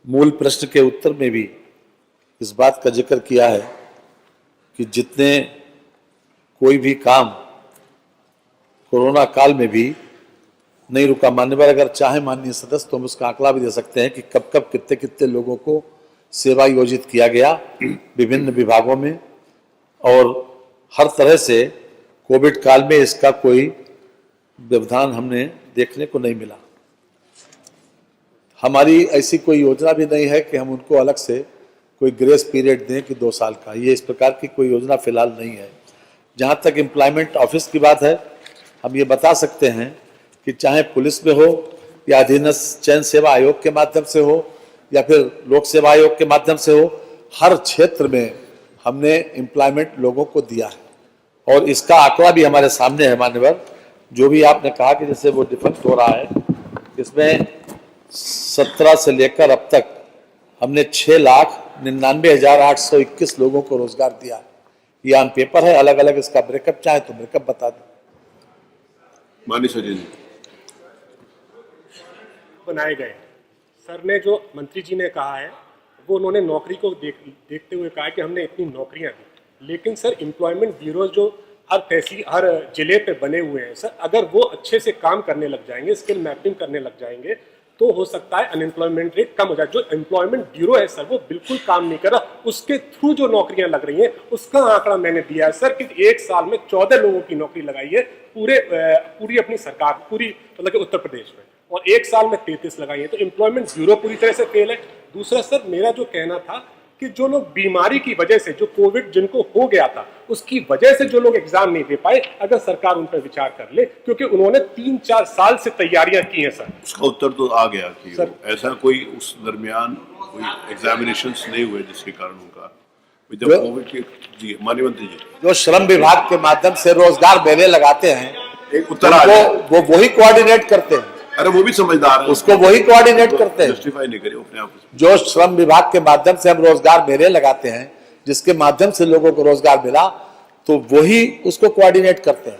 मूल प्रश्न के उत्तर में भी इस बात का जिक्र किया है कि जितने कोई भी काम कोरोना काल में भी नहीं रुका। मान्यवर अगर चाहे माननीय सदस्य तो हम उसका आंकड़ा भी दे सकते हैं कि कब कब कितने कितने लोगों को सेवा योजित किया गया विभिन्न विभागों में, और हर तरह से कोविड काल में इसका कोई व्यवधान हमने देखने को नहीं मिला। हमारी ऐसी कोई योजना भी नहीं है कि हम उनको अलग से कोई ग्रेस पीरियड दें कि 2 साल का, ये इस प्रकार की कोई योजना फिलहाल नहीं है। जहाँ तक एम्प्लॉयमेंट ऑफिस की बात है, हम ये बता सकते हैं कि चाहे पुलिस में हो या अधीनस्थ चयन सेवा आयोग के माध्यम से हो या फिर लोक सेवा आयोग के माध्यम से हो, हर क्षेत्र में हमने एम्प्लॉयमेंट लोगों को दिया है और इसका आंकड़ा भी हमारे सामने है। मान्यवर, जो भी आपने कहा कि जैसे वो डिफेक्ट हो रहा है, इसमें 17 से लेकर अब तक हमने 6,99,821 लोगों को रोजगार दिया है। ये ऑन पेपर है, अलग अलग इसका ब्रेकअप चाहे तो ब्रेकअप बता दें। माननीय सचिव जी बनाए गए सर ने जो मंत्री जी ने कहा है वो उन्होंने नौकरी को देखते हुए कहा कि हमने इतनी नौकरियां दी, लेकिन सर एम्प्लॉयमेंट ब्यूरो जो हर जिले पे बने हुए हैं सर, अगर वो अच्छे से काम करने लग जाएंगे, स्किल मैपिंग करने लग जाएंगे, तो हो सकता है अनएम्प्लॉयमेंट रेट कम हो जाए। जो एम्प्लॉयमेंट ब्यूरो है सर वो बिल्कुल काम नहीं कर रहा, उसके थ्रू जो नौकरियां लग रही हैं उसका आंकड़ा मैंने दिया है सर कि 1 साल में 14 लोगों की नौकरी लगाई है पूरी अपनी सरकार, पूरी मतलब कि उत्तर प्रदेश में, और 1 साल में 33 लगाई है। तो एम्प्लॉयमेंट ब्यूरो पूरी तरह से फेल है। दूसरा सर, मेरा जो कहना था कि जो लोग बीमारी की वजह से, जो कोविड जिनको हो गया था उसकी वजह से जो लोग एग्जाम नहीं दे पाए, अगर सरकार उन पर विचार कर ले, क्योंकि उन्होंने 3-4 साल से तैयारियां की हैं सर। उसका उत्तर तो आ गया कि सर ऐसा कोई उस दरमियान कोई एग्जामिनेशंस नहीं हुए जिसके कारण उनका जब कोविड के। जी माननीय मंत्री जी, जो श्रम विभाग के माध्यम से रोजगार मेले लगाते हैं, एक उत्तर आ गया, वो वही कोऑर्डिनेट करते हैं। अरे वो भी समझदार है, उसको वही कोऑर्डिनेट करते हैं। जस्टिफाई नहीं करे अपने आप। जो श्रम विभाग के माध्यम से हम रोजगार मेले लगाते हैं, जिसके माध्यम से लोगों को रोजगार मिला, तो वही उसको कोऑर्डिनेट करते हैं।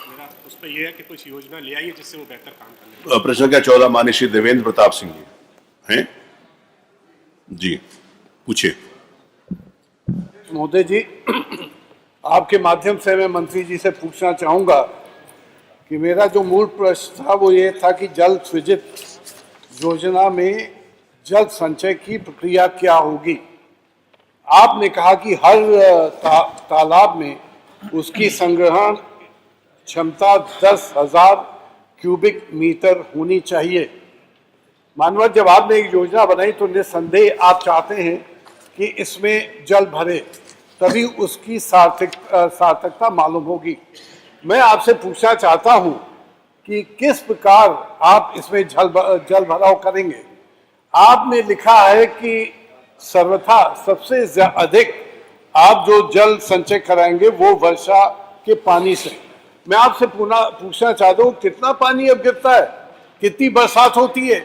मेरा उस पर यह है कि कुछ योजना ले आइए जिससे वो बेहतर काम कर ले। प्रश्न क्या 14 माननीय श्री देवेंद्र प्रताप सिंह जी हैं जी, पूछिए। महोदय जी, आपके माध्यम से मैं मंत्री जी से पूछना चाहूँगा कि मेरा जो मूल प्रश्न था वो ये था कि जल सृजित योजना में जल संचय की प्रक्रिया क्या होगी। आपने कहा कि हर तालाब में उसकी संग्रहण क्षमता 10,000 क्यूबिक मीटर होनी चाहिए। मानवर, जब आपने एक योजना बनाई तो निस्संदेह आप चाहते हैं कि इसमें जल भरे, तभी उसकी सार्थकता मालूम होगी। मैं आपसे पूछना चाहता हूं कि किस प्रकार आप इसमें जल भराव करेंगे। आपने लिखा है कि सर्वथा सबसे अधिक आप जो जल संचय कराएंगे वो वर्षा के पानी से। मैं आपसे पूछना चाहता हूँ, कितना पानी अब गिरता है, कितनी बरसात होती है,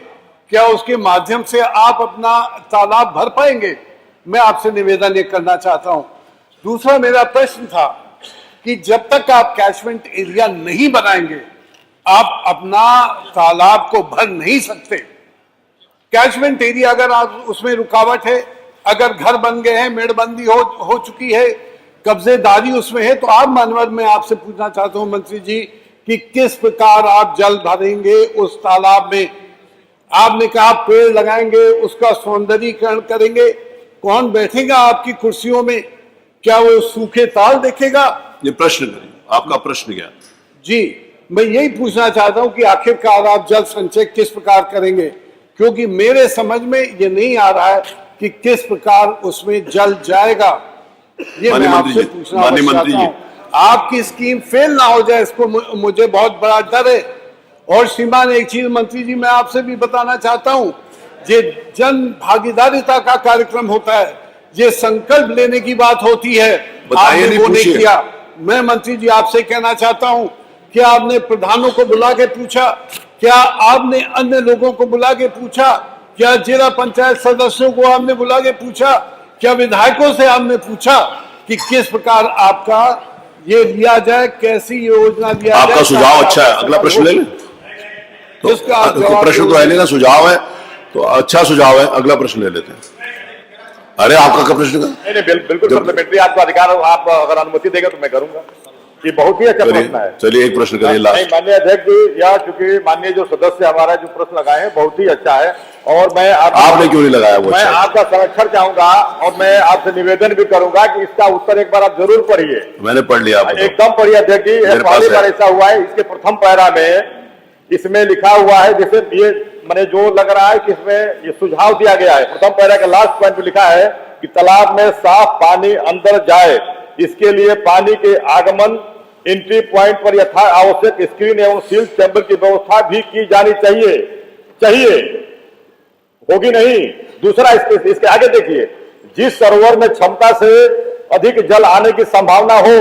क्या उसके माध्यम से आप अपना तालाब भर पाएंगे? मैं आपसे निवेदन ये करना चाहता हूँ। दूसरा मेरा प्रश्न था कि जब तक आप कैचमेंट एरिया नहीं बनाएंगे, आप अपना तालाब को भर नहीं सकते। कैचमेंट एरिया अगर आप उसमें रुकावट है, अगर घर बन गए हैं, मेड़बंदी हो चुकी है, कब्जेदारी उसमें है, तो आप मानवर, मैं आपसे पूछना चाहता हूं मंत्री जी कि किस प्रकार आप जल भरेंगे उस तालाब में। आपने कहा पेड़ लगाएंगे, उसका सौंदर्यीकरण करेंगे, कौन बैठेगा आपकी कुर्सियों में? क्या वो सूखे ताल देखेगा? ये प्रश्न करिए, आपका प्रश्न क्या? जी, मैं यही पूछना चाहता हूं कि आखिरकार आप जल संचय किस प्रकार करेंगे, क्योंकि मेरे समझ में ये नहीं आ रहा है कि किस प्रकार उसमें जल जाएगा। ये मैं आपसे पूछना चाहता हूं, आपकी स्कीम फेल ना हो जाए, इसको मुझे बहुत बड़ा डर है। और श्रीमान, एक चीज मंत्री जी मैं आपसे भी बताना चाहता हूं, ये जन भागीदारिता का कार्यक्रम होता है, ये संकल्प लेने की बात होती है, आपने वो नहीं किया। मैं मंत्री जी आपसे कहना चाहता हूं, क्या आपने प्रधानों को बुला के पूछा? क्या आपने अन्य लोगों को बुला के पूछा? क्या जिला पंचायत सदस्यों को आपने बुला के पूछा? क्या विधायकों से आपने पूछा कि किस प्रकार आपका ये लिया जाए, कैसी योजना लिया जाए। आपका सुझाव अच्छा है, अगला प्रश्न ले लें। तो इसका जवाब प्रश्न तो है नहीं ना, सुझाव है तो अच्छा सुझाव है, अगला प्रश्न ले लेते हैं। अरे आपका क्या प्रश्न था? नहीं बिल्कुल सप्लीमेंट्री आपका अधिकार हो, आप अगर अनुमति देगा तो मैं करूंगा। ये बहुत ही अच्छा प्रश्न है। चलिए एक प्रश्न करिए नहीं, लास्ट। माननीय अध्यक्ष जी, या चूंकि माननीय जो सदस्य हमारा जो प्रश्न लगाए हैं बहुत ही अच्छा है, और मैं आपने क्यों नहीं लगाया वो? मैं अच्छा आपका संरक्षण चाहूंगा, और मैं आपसे निवेदन भी करूंगा कि इसका उत्तर एक बार आप जरूर पढ़िए। मैंने पढ़ लिया। आप एकदम पढ़िए अध्यक्ष जी, मेरे पास पहली है। बार ऐसा हुआ है। इसके प्रथम पैरा में इसमें लिखा हुआ है, जैसे ये मैंने जो लग रहा है कि इसमें ये सुझाव दिया गया है। प्रथम पैरा के लास्ट पॉइंट में लिखा है कि तालाब में साफ पानी अंदर जाए, इसके लिए पानी के आगमन एंट्री पॉइंट पर यथा आवश्यक स्क्रीन एवं सील चैम्बर की व्यवस्था भी की जानी चाहिए होगी नहीं। दूसरा इसके आगे देखिए, जिस सरोवर में क्षमता से अधिक जल आने की संभावना हो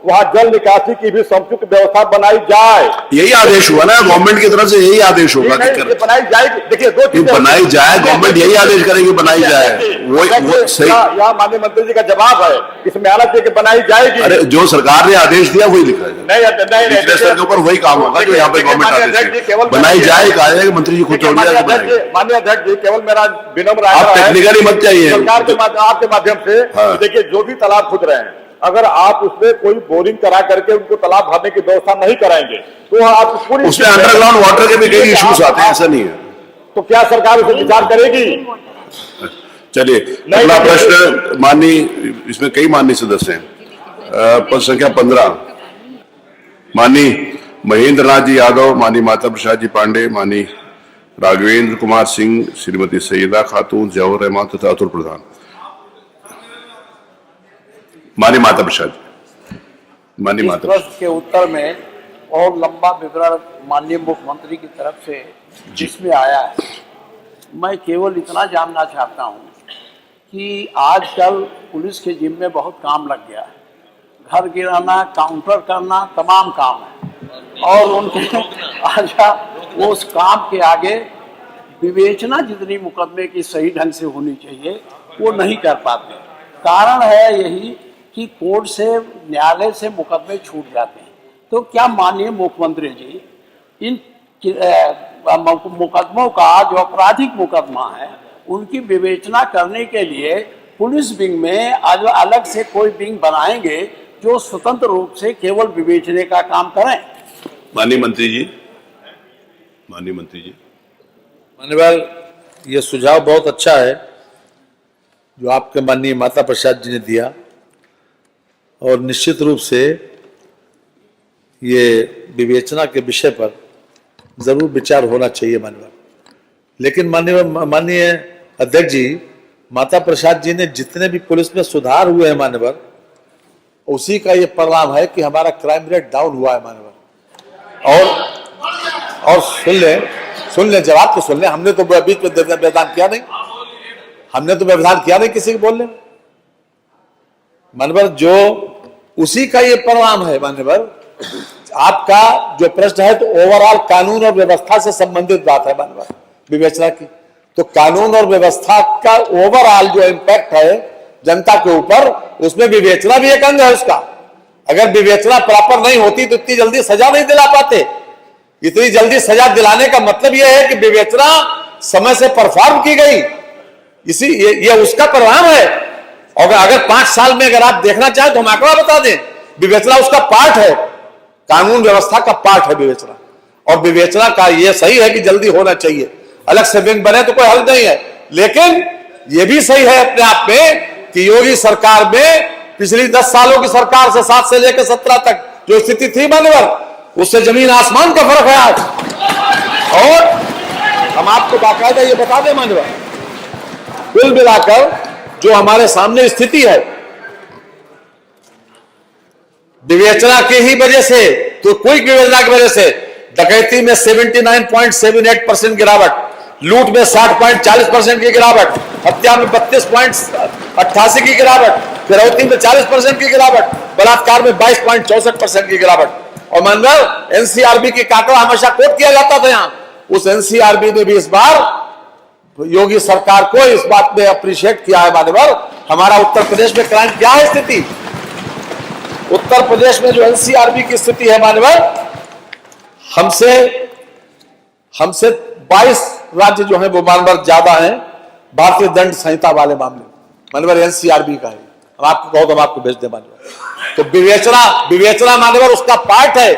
वहां जल निकासी की भी समुचित व्यवस्था बनाई जाए। यही आदेश हुआ ना गवर्नमेंट की तरफ से, यही आदेश होगा कि ये बनाई जाएगी। देखिए दो चीजें बनाई जाए, गवर्नमेंट यही आदेश करेगी बनाई जाए, वो सही। यहाँ माननीय मंत्री जी का जवाब है, इसमें आना चाहिए कि बनाई जाएगी। अरे जो सरकार ने आदेश दिया वही लिखा है, नहीं निचले स्तर के ऊपर वही काम होगा जो यहाँ पे गवर्नमेंट आदेश है। बनाई जाए कहा जाएगा, मंत्री जी खुद छोड़ दिया। माननीय अध्यक्ष जी, केवल मेरा विनम्र आप आग्रह है, टेक्निकली मत जाइए सरकार के आपके माध्यम से। हाँ। देखिए जो भी तालाब खुद रहे हैं, अगर आप उसमें कोई बोरिंग करा करके उनको तालाब भरने की व्यवस्था नहीं कराएंगे तो आप पूरी उसमें अंडरग्राउंड वाटर के भी कई इश्यूज आते हैं, ऐसा नहीं है। तो क्या सरकार उसे विचार करेगी? चलिए अगला प्रश्न। माननीय, इसमें कई माननीय सदस्य हैं। पद संख्या 15 माननीय महेंद्र नाथ जी यादव, माननीय माता प्रसाद जी पांडे, माननीय राघवेंद्र कुमार सिंह, श्रीमती सईदा खातून, जवाहर रहमान तथा अतुल प्रधान। माननीय माता प्रसाद, माननीय माता। प्रश्न के उत्तर में बहुत लंबा विवरण माननीय मुख्यमंत्री की तरफ से जिसमें आया है, मैं केवल इतना जानना चाहता हूं कि आजकल पुलिस के जिम्मे में बहुत काम लग गया है। घर गिराना, काउंटर करना, तमाम काम है, और उनके अच्छा वो उस काम के आगे विवेचना जितनी मुकदमे की सही ढंग से होनी चाहिए वो नहीं कर पाते। कारण है यही कि कोर्ट से, न्यायालय से मुकदमे छूट जाते हैं। तो क्या माननीय मुख्यमंत्री जी इन मुकदमों का, जो आपराधिक मुकदमा है, उनकी विवेचना करने के लिए पुलिस विंग में अलग से कोई विंग बनाएंगे जो स्वतंत्र रूप से केवल विवेचने का काम करें? माननीय मंत्री जी, माननीय मंत्री जी। मान्यवर, ये सुझाव बहुत अच्छा है जो आपके माननीय माता प्रसाद जी ने दिया, और निश्चित रूप से ये विवेचना के विषय पर जरूर विचार होना चाहिए मान्यवर। लेकिन माननीय अध्यक्ष जी, माता प्रसाद जी ने जितने भी पुलिस में सुधार हुए हैं मान्यवर, उसी का ये परिणाम है कि हमारा क्राइम रेट डाउन हुआ है मान्यवर। और सुन ले जवाब तो सुन ले। हमने तो बीच में व्यवधान किया नहीं, हमने तो व्यवधान किया नहीं किसी को बोलने में मान्यवर। जो उसी का ये परिणाम है मान्यवर। आपका जो प्रश्न है तो ओवरऑल कानून और व्यवस्था से संबंधित बात है मान्यवर, विवेचना की। तो कानून और व्यवस्था का ओवरऑल जो इम्पैक्ट है जनता के ऊपर, उसमें विवेचना भी एक अंग है उसका। अगर विवेचना प्रॉपर नहीं होती तो इतनी जल्दी सजा नहीं दिला पाते। इतनी जल्दी सजा दिलाने का मतलब यह है कि विवेचना समय से परफॉर्म की गई, ये उसका परिणाम है। और अगर 5 साल में अगर आप देखना चाहें तो हम आंकड़ा बता दें, विवेचना उसका पार्ट है, कानून व्यवस्था का पार्ट है विवेचना। और विवेचना का ये सही है कि जल्दी होना चाहिए, अलग से विंग बने तो कोई हल नहीं है। लेकिन यह भी सही है अपने आप में कि योगी सरकार में पिछली 10 सालों की सरकार से 7 से लेकर 17 तक जो स्थिति थी मान्यवर, उससे जमीन आसमान का फर्क है आज। और हम आपको बाकायदा ये बता दें मान्यवर, कुल मिलाकर जो हमारे सामने स्थिति है विवेचना की ही वजह से, तो कोई विवेचना की वजह से डकैती में 79.78% गिरावट, लूट में 60.40% की गिरावट, हत्या में 32.88 की गिरावट, फिरौती में 40% की गिरावट, बलात्कार में 22.64% की गिरावट। और मानव एनसीआरबी की काकड़ा हमेशा कोट किया जाता था यहाँ, उस एनसीआरबी ने भी इस बार योगी सरकार को इस बात में अप्रिशिएट किया है मान्यवर। हमारा उत्तर प्रदेश में क्राइम क्या है स्थिति, उत्तर प्रदेश में जो एनसीआरबी की स्थिति है मानवर, हमसे 22 राज्य जो है वो मानवर ज्यादा हैं भारतीय दंड संहिता वाले मामले। मानवर एनसीआरबी का है, हम आपको कहो तो हम आपको भेज दे मानवर। तो विवेचना मानवर उसका पार्ट है,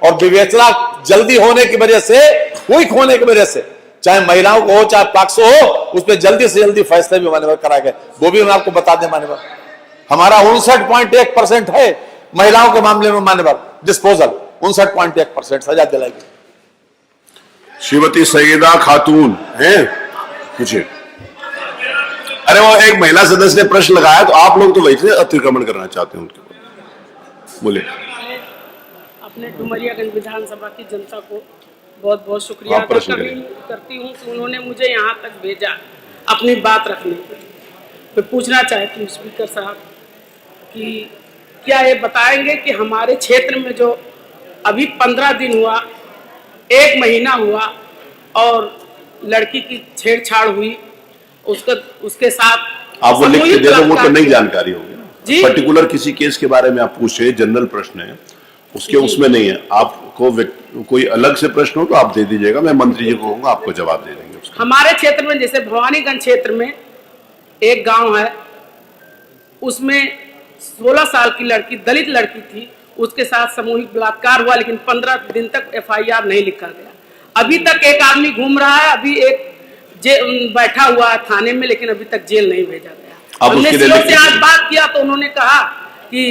और विवेचना जल्दी होने की वजह से, क्विक होने की वजह से, चाहे महिलाओं को हो चाहे पॉक्सो हो, उस पर जल्दी से जल्दी फैसले भी मानवर कराए गए। वो भी हम आपको बता दें मानवर, हमारा 59.1% है महिलाओं के मामले में मानवर डिस्पोजल, 59.1% सजा दिलाएगी। श्रीमती सईदा खातून हैं, पूछिए। अरे वो एक महिला सदस्य ने प्रश्न लगाया, तो आप लोग तो वैसे अतिक्रमण करना चाहते हैं उनके ऊपर, बोले। अपने डुमरियागंज विधानसभा की जनता को बहुत बहुत शुक्रिया अदा करती हूँ कि उन्होंने मुझे यहाँ तक भेजा अपनी बात रखने के लिए। मैं पूछना चाहती हूँ स्पीकर साहब कि क्या ये बताएंगे कि हमारे क्षेत्र में जो अभी 15 दिन हुआ, 1 महीना हुआ और लड़की की छेड़छाड़ हुई, उसके साथ आप वो लिख के दे दो, वो तो नई जानकारी होगी ना जी। पर्टिकुलर किसी केस के बारे में आप पूछ रहे, जनरल प्रश्न है उसके, उसमें नहीं है। आपको कोई अलग से प्रश्न हो तो आप दे दीजिएगा, मैं मंत्री जी को कहूंगा, आपको जवाब दे देंगे उसका। हमारे क्षेत्र में जैसे भवानीगंज क्षेत्र में एक गांव है, उसमें 16 साल की लड़की, दलित लड़की थी, उसके साथ सामूहिक बलात्कार हुआ, लेकिन 15 दिन तक FIR नहीं लिखा गया। अभी तक एक आदमी घूम रहा है, अभी एक बैठा हुआ है थाने में, लेकिन अभी तक जेल नहीं भेजा गया। हमने सीओ से आज बात किया तो उन्होंने कहा कि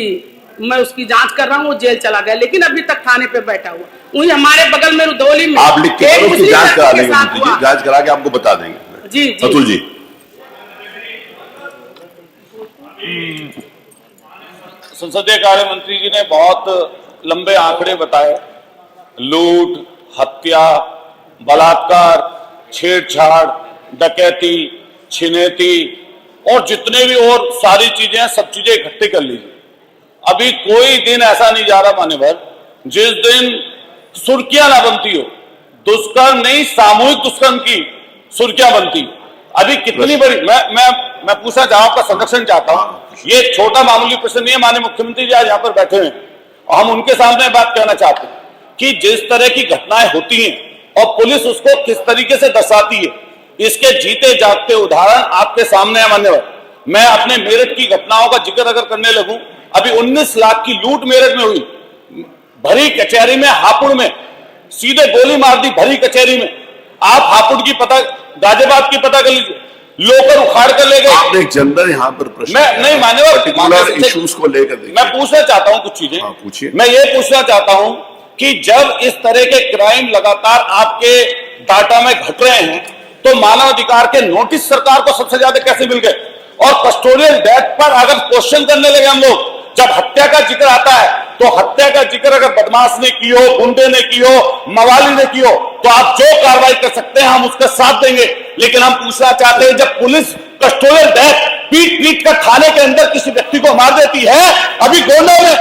मैं उसकी जांच कर रहा हूँ, वो जेल चला गया, लेकिन अभी तक थाने पे बैठा हुआ। वही हमारे बगल में रुदौली में आप लिख के जांच करा देंगे, जांच करा के आपको बता देंगे। जी अतुल जी। संसदीय कार्य मंत्री जी ने बहुत लंबे आंकड़े बताए, लूट, हत्या, बलात्कार, छेड़छाड़, डकैती, छिनैती और जितने भी और सारी चीजें, सब चीजें इकट्ठी कर लीजिए। अभी कोई दिन ऐसा नहीं जा रहा मान्यवर जिस दिन सुर्खियां ना बनती हो, दुष्कर्म नहीं सामूहिक दुष्कर्म की सुर्खियां बनती। अभी कितनी बड़ी, मैं पूछना चाहूँ, आपका संरक्षण चाहता हूं। ये छोटा मामूली प्रश्न नहीं है, माननीय मुख्यमंत्री जी आज यहाँ पर बैठे हैं और हम उनके सामने बात कहना चाहते हैं कि जिस तरह की घटनाएं होती हैं और पुलिस उसको किस तरीके से दर्शाती है, इसके जीते जागते उदाहरण आपके सामने है मान्यवर। मैं अपने मेरठ की घटनाओं का जिक्र अगर करने लगूं, अभी 19 लाख की लूट मेरठ में हुई, भरी कचहरी में, हापुड़ में सीधे गोली मार दी भरी कचहरी में। आप हापुड़ की पता, गाजियाबाद की पता कर लीजिए, लोकर उखाड़ कर ले गए। आपने एक जनरल यहाँ पर प्रश्न, मैं नहीं मान्यवर, पर्टिकुलर इश्यूज को लेकर मैं पूछना चाहता हूं कुछ चीजें। पूछिए। मैं ये पूछना चाहता हूं कि जब इस तरह के क्राइम लगातार आपके डाटा में घट रहे हैं, तो मानवाधिकार के नोटिस सरकार को सबसे ज्यादा कैसे मिल गए? और कस्टोडियल डेथ पर अगर क्वेश्चन करने लगे हम लोग, जब हत्या का जिक्र आता है तो हत्या का जिक्र अगर बदमाश ने की हो, गुंडे ने की हो, मवाली ने की हो, तो आप जो कार्रवाई कर सकते हैं हम उसका साथ देंगे। लेकिन हम पूछना चाहते हैं, जब पुलिस कस्टोडियल डेथ पीट पीट कर थाने के अंदर किसी व्यक्ति को मार देती है, अभी गोंडा में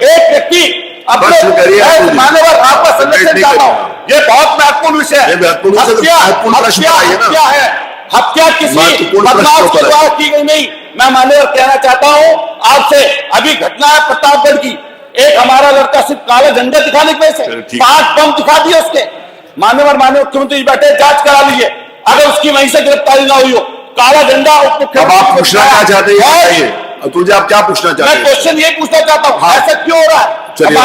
एक व्यक्ति अपने मान्यवर, आपका संरक्षण चाहता हूं, ये बहुत महत्वपूर्ण विषय है। हत्या किसी बदमाश के द्वारा की गई नहीं। मैं मान्यवर कहना चाहता हूं आपसे, अभी घटना है प्रतापगढ़ की, एक हमारा लड़का सिर्फ काला झंडा दिखाने की वजह से 5 बम दिखा दिए उसके। मान्यवर मुख्यमंत्री जी बैठे, जांच करा लीजिए, अगर उसकी वहीं से गिरफ्तारी ना हुई हो। काला झंडा आप पूछना क्या चाहते हैं? अतुल जी, आप क्या पूछना चाहते हैं? मैं क्वेश्चन ये पूछना चाहता हूँ, ऐसा क्यों हो रहा है? चलिए,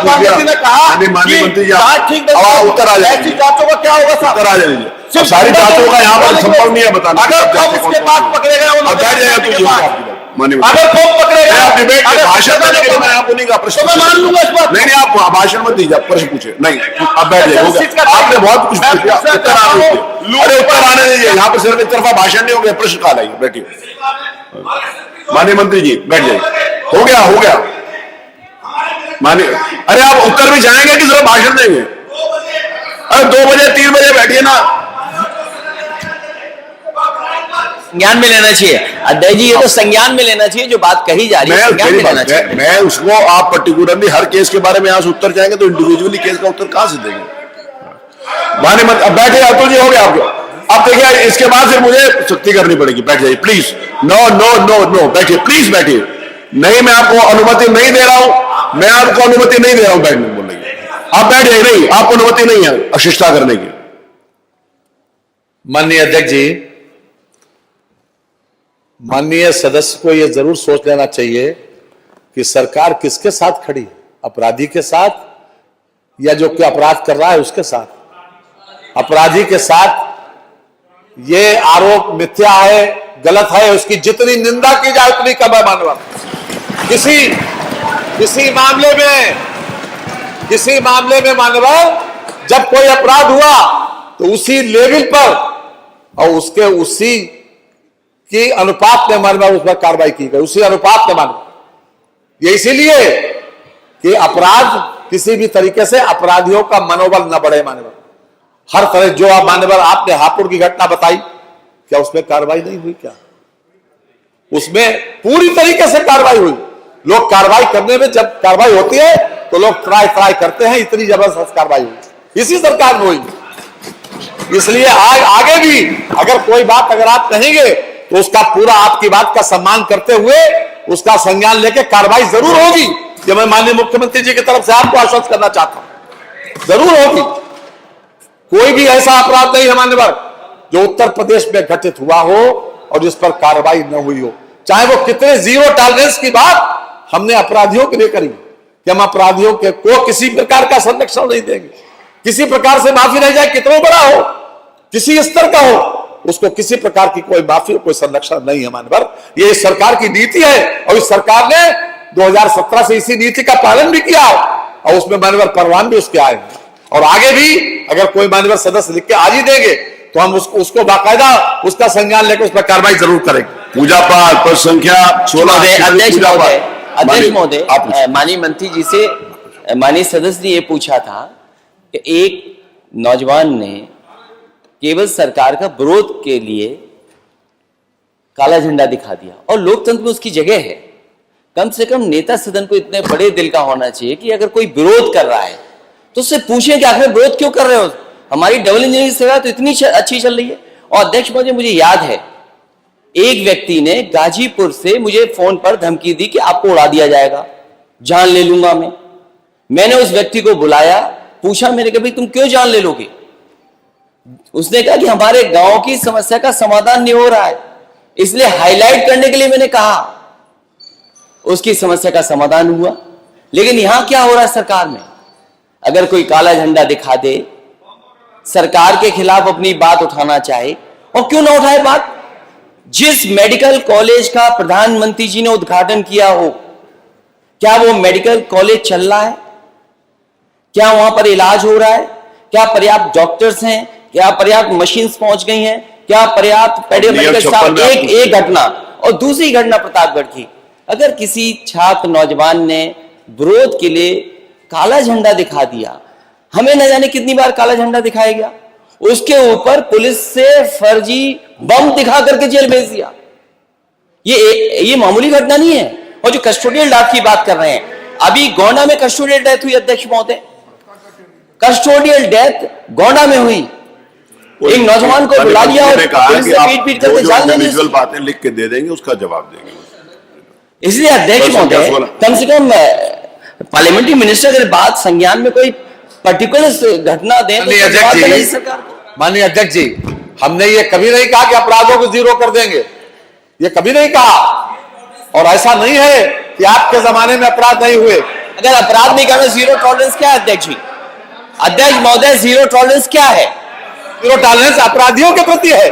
माननीय ने कहा माननीय मंत्री जी, ठीक उत्तर आ जाए, ऐसी जांचों का क्या होगा? उत्तर आ जाए, सारी जांचों का यहाँ पर संभव नहीं है बताना। अगर कब उसके बाद पकड़े गए, अगर कब पकड़े गए, आप डिबेट भाषण देने के लिए मैं आपको नहीं कहा प्रश्न, मैं मान लूंगा इस बात। नहीं, आप भाषण मत दीजिए, आप प्रश्न पूछे। नहीं, अब बैठ जाइए, आपने बहुत कुछ पूछा, उत्तर आने दीजिए। अरे उत्तर आने दीजिए, यहाँ पर सिर्फ एक तरफा भाषण नहीं हो गया, प्रश्न काल आइए, बैठिए। माननीय मंत्री जी बैठ जाइए, हो गया माननीय। अरे आप उत्तर भी जाएंगे कि सिर्फ भाषण देंगे? अरे 2 बजे 3 बजे बैठिए ना। संज्ञान में लेना चाहिए अध्यक्ष जी, ये तो संज्ञान में लेना चाहिए जो बात कही जा रही है, संज्ञान में लेना चाहिए। मैं उसको, आप पर्टिकुलरली हर केस के बारे में यहाँ से उत्तर जाएंगे तो इंडिविजुअली केस का उत्तर कहां से देंगे? माननीय मंत्री अब बैठे, अतुल जी हो गया आपको। अब देखिए, इसके बाद फिर मुझे सख्ती करनी पड़ेगी, बैठ जाइए प्लीज। नो, बैठिए प्लीज, बैठिए। नहीं, मैं आपको अनुमति नहीं दे रहा हूं। मैं आपको अनुमति नहीं दे रहा हूं बैठने बोलने की। आप बैठ जाइए, नहीं आपको अनुमति नहीं है अशिष्टता करने की। माननीय अध्यक्ष जी, माननीय सदस्य को यह जरूर सोच लेना चाहिए कि सरकार किसके साथ खड़ी है, अपराधी के साथ या जो कि अपराध कर रहा है उसके साथ। अपराधी के साथ ये आरोप मिथ्या है, गलत है, उसकी जितनी निंदा की जाए उतनी कम है मानव। किसी मामले में मानव जब कोई अपराध हुआ तो उसी लेवल पर और उसके उसी की अनुपात में मानव उस पर कार्रवाई की गई, उसी अनुपात में मानव। ये इसीलिए कि अपराध किसी भी तरीके से अपराधियों का मनोबल न बढ़े मानव। हर तरह जो आप मानव आपने हापुड़ की घटना बताई, क्या उसमें कार्रवाई नहीं हुई? क्या उसमें पूरी तरीके से कार्रवाई हुई? लोग कार्रवाई करने में जब कार्रवाई होती है तो लोग ट्राई करते हैं, इतनी जबरदस्त कार्रवाई हुई इसी सरकार में हुई। इसलिए आगे भी अगर कोई बात अगर आप कहेंगे तो उसका पूरा आपकी बात का सम्मान करते हुए उसका संज्ञान लेके कार्रवाई जरूर होगी। ये मैं माननीय मुख्यमंत्री जी की तरफ से आपको आश्वस्त करना चाहता हूं, जरूर होगी। कोई भी ऐसा अपराध नहीं है मान्यवर जो उत्तर प्रदेश में घटित हुआ हो और जिस पर कार्रवाई न हुई हो, चाहे वो कितने जीरो टॉलरेंस की बात हमने अपराधियों के लिए करी कि हम अपराधियों के को किसी प्रकार का संरक्षण नहीं देंगे, किसी प्रकार से माफी नहीं जाए, कितना बड़ा हो, किसी स्तर का हो, उसको किसी प्रकार की कोई माफी कोई संरक्षण नहीं है मान्यवर। ये इस सरकार की नीति है और इस सरकार ने 2017 से इसी नीति का पालन भी किया और उसमें मान्यवर परवान भी उसके आए और आगे भी अगर कोई मान्यवर सदस्य लिख के आज ही देंगे तो हम उसको बाकायदा उसका संज्ञान लेकर उस पर कार्रवाई जरूर करेंगे। पूजा पाठ पर संख्या 16। अध्यक्ष महोदय, माननीय मंत्री जी से माननीय सदस्य ने ये पूछा था कि एक नौजवान ने केवल सरकार का विरोध के लिए काला झंडा दिखा दिया और लोकतंत्र में उसकी जगह है। कम से कम नेता सदन को इतने बड़े दिल का होना चाहिए कि अगर कोई विरोध कर रहा है तो उससे पूछें कि आखिर विरोध क्यों कर रहे हो, हमारी डबल इंजन की सेवा तो इतनी अच्छी चल रही है। और अध्यक्ष महोदय, मुझे याद है एक व्यक्ति ने गाजीपुर से मुझे फोन पर धमकी दी कि आपको उड़ा दिया जाएगा, जान ले लूंगा मैंने उस व्यक्ति को बुलाया, पूछा मैंने कहा भाई तुम क्यों जान ले लोगे? उसने कहा कि हमारे गांव की समस्या का समाधान नहीं हो रहा है, इसलिए हाईलाइट करने के लिए मैंने कहा। उसकी समस्या का समाधान हुआ। लेकिन यहां क्या हो रहा है सरकार में, अगर कोई काला झंडा दिखा दे, सरकार के खिलाफ अपनी बात उठाना चाहे, और क्यों ना उठाए बात। जिस मेडिकल कॉलेज का प्रधानमंत्री जी ने उद्घाटन किया हो, क्या वो मेडिकल कॉलेज चल रहा है? क्या वहां पर इलाज हो रहा है? क्या पर्याप्त डॉक्टर्स हैं? क्या पर्याप्त मशीन्स पहुंच गई हैं? क्या पर्याप्त पैरामेडिकल स्टाफ? एक घटना। और दूसरी घटना प्रतापगढ़ की, अगर किसी छात्र नौजवान ने विरोध के लिए काला झंडा दिखा दिया, हमें न जाने कितनी बार काला झंडा दिखाया गया, उसके ऊपर पुलिस से फर्जी बम दिखा करके जेल भेज दिया। ये मामूली घटना नहीं है। और जो कस्टोडियल डेथ की बात कर रहे हैं, अभी गोंडा में कस्टोडियल डेथ हुई अध्यक्ष महोदय, कस्टोडियल डेथ गोंडा में हुई। एक नौजवान को बुला लिया और पुलिस से पीट करके जान दे दी। बातें लिख के दे देंगे, उसका जवाब देंगे। इसलिए अध्यक्ष महोदय, कम से कम पार्लियामेंट्री मिनिस्टर अगर बात संज्ञान में कोई पर्टिकुलर घटना दे तो माननीय अध्यक्ष जी, हमने ये कभी नहीं कहा कि अपराधों को जीरो कर देंगे, ये कभी नहीं कहा। और ऐसा नहीं है कि आपके जमाने में अपराध नहीं हुए। अगर अपराध नहीं करना, जीरो टॉलरेंस क्या है अध्यक्ष जी? अध्यक्ष महोदय, जीरो टॉलरेंस क्या है? जीरो टॉलरेंस अपराधियों के प्रति है।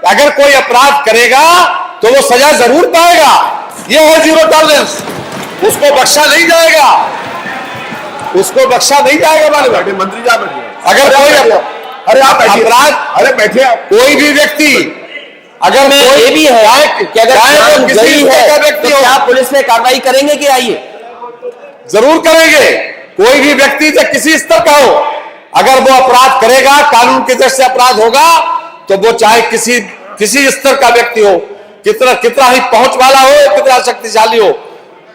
अगर कोई अपराध करेगा तो वो सजा जरूर पाएगा, ये है जीरो टॉलरेंस। उसको बख्शा नहीं जाएगा, उसको बख्शा नहीं जाएगा। माननीय मंत्री जी बैठे, अगर कोई अरे आप अपराध, अरे बैठे आप, कोई भी व्यक्ति अगर ये भी है कि अगर किसी व्यक्ति तो क्या पुलिस में कार्रवाई करेंगे कि आइए? जरूर करेंगे। कोई भी व्यक्ति जो किसी स्तर का हो, अगर वो अपराध करेगा, कानून की दृष्टि से अपराध होगा, तो वो चाहे किसी स्तर का व्यक्ति हो, कितना ही पहुंच वाला हो, कितना शक्तिशाली हो,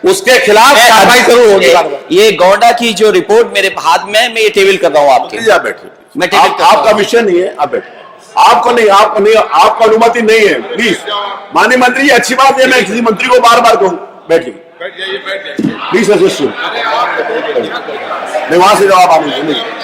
उसके खिलाफ कार्रवाई जरूर होगी। ये गोंडा की जो रिपोर्ट मेरे हाथ में, मैं ये टेबल कर रहा हूं आपके। आप बैठे, मैं टेबल कर रहा हूं। आपका विषय नहीं है, आप बैठे। आपको नहीं, आपको अनुमति नहीं है, प्लीज। माननीय मंत्री जी, अच्छी बात है, मैं किसी मंत्री को बार बार कहूं, बैठिए। प्लीज असिस्ट नहीं, वहां से जवाब आने दीजिए।